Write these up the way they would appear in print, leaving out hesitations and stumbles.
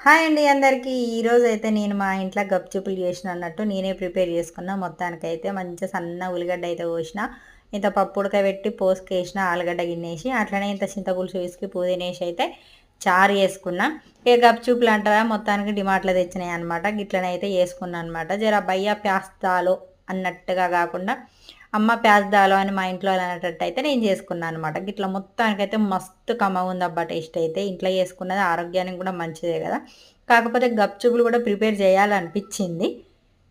Hi అండి అందరికీ. ఈరోజైతే నేను మా ఇంట్లో గప్‌చుప్పులు చేసిన అన్నట్టు నేనే ప్రిపేర్ చేసుకున్నా. మొత్తానికైతే మంచిగా సన్న ఉల్లిగడ్డ అయితే కోసిన, ఇంత పప్పు ఉడకబెట్టి పోసుకేసిన, ఆలుగడ్డ గిన్నేసి, అట్లనే ఇంత చింతపులుసు పిసికి పుదీనేసి అయితే చారు చేసుకున్నా. ఇక గప్‌చుప్పులు అంటారా మొత్తానికి డిమార్ట్‌లో తెచ్చినాయన్నమాట. గిట్లనైతే చేసుకున్నా అనమాట. జర భయ్యా ప్యాస్ దాలో అన్నట్టుగా కాకుండా అమ్మ ప్యాస్ దాలో అని మా ఇంట్లో అనేటట్టయితే నేను చేసుకున్నా అనమాట. గిట్ల మొత్తానికైతే మస్తు కమ్మగుందబ్బా టేస్ట్ అయితే. ఇంట్లో చేసుకున్నది ఆరోగ్యానికి కూడా మంచిదే కదా! కాకపోతే గప్‌చుప్పులు కూడా ప్రిపేర్ చేయాలనిపిచ్చింది.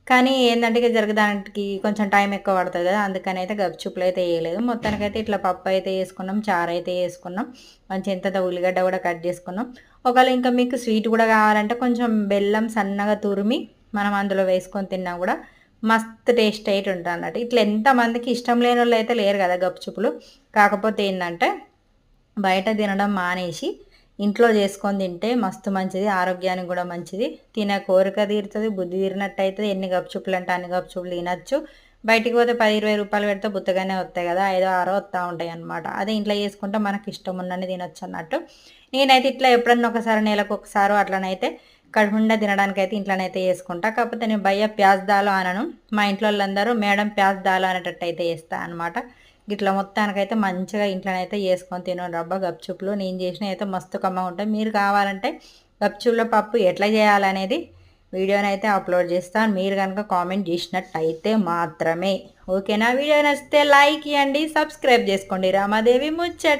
కానీ ఏందంటే ఇక దానికి కొంచెం టైం ఎక్కువ పడతది కదా! అందుకనైతే గప్‌చుప్పులయితే చేయలేదు. మొత్తానికైతే ఇట్లా పప్పయితే చేసుకున్నాం, చారైతే చేసుకున్నాం. మంచిగా ఇంతంత ఉల్లిగడ్డ కూడా కట్ చేసుకున్నాం. ఒకవేళ ఇంకా మీకు స్వీట్ కూడా కావాలంటే కొంచెం బెల్లం సన్నగా తురిమి మనం అందులో వేసుకొని తిన్నా కూడా మస్తు టేస్ట్ అయితే ఉంటదన్నట్టు. ఇట్లా ఎంతమందికి ఇష్టం లేనోళ్ళైతే లేరు కదా గప్‌చుప్పులు. కాకపోతే ఏందంటే బయట తినడం మానేసి ఇంట్లో చేసుకొని తింటే మస్తు మంచిది. ఆరోగ్యానికి కూడా మంచిది. తినే కోరిక తీరుతది, బుద్ధి తీరినట్టయితది. ఎన్ని గప్‌చుప్పులంటే అన్ని గప్‌చుప్పులు తినొచ్చు. బయటికి పోతే రూ. 10, 20 పెడితే బుత్తగానే వస్తాయి కదా! ఐదో, ఆరో వస్తా ఉంటాయన్నమాట. అదే ఇంట్లో చేసుకుంటే మనకి ఇష్టం ఉన్నన్ని తినొచ్చన్నట్టు. నేనైతే ఇట్లా ఎప్పుడన్నా ఒకసారి నెలకొకసారో అట్లనైతే కడుపు నిండా తినడానికైతే ఇంట్లోనైతే చేసుకుంటా. కాకపోతే నేను భయ్యా ప్యాజ్ దాలో అనను. మా ఇంట్లోళ్ళందరూ మేడం ప్యాజ్ దాలో అనేటట్టయితే చేస్తా అనమాట. గిట్ల మొత్తానికైతే మంచిగా ఇంట్లోనైతే చేసుకొని తినుండ్రబ్బా గప్‌చుప్పులు. నేను చేసినయయితే మస్తు కమ్మగుంటాయి. మీరు కావాలంటే గప్‌చుప్పుల పప్పు ఎట్లా చేయాలనేది వీడియోనైతే అప్‌లోడ్ చేస్తాను. మీరు గనుక కామెంట్ చేసినట్టయితే మాత్రమే. ఓకేనా? వీడియో నచ్చితే లైక్ ఇయ్యండి, సబ్స్క్రైబ్ చేసుకోండి. రామాదేవి ముచ్చట.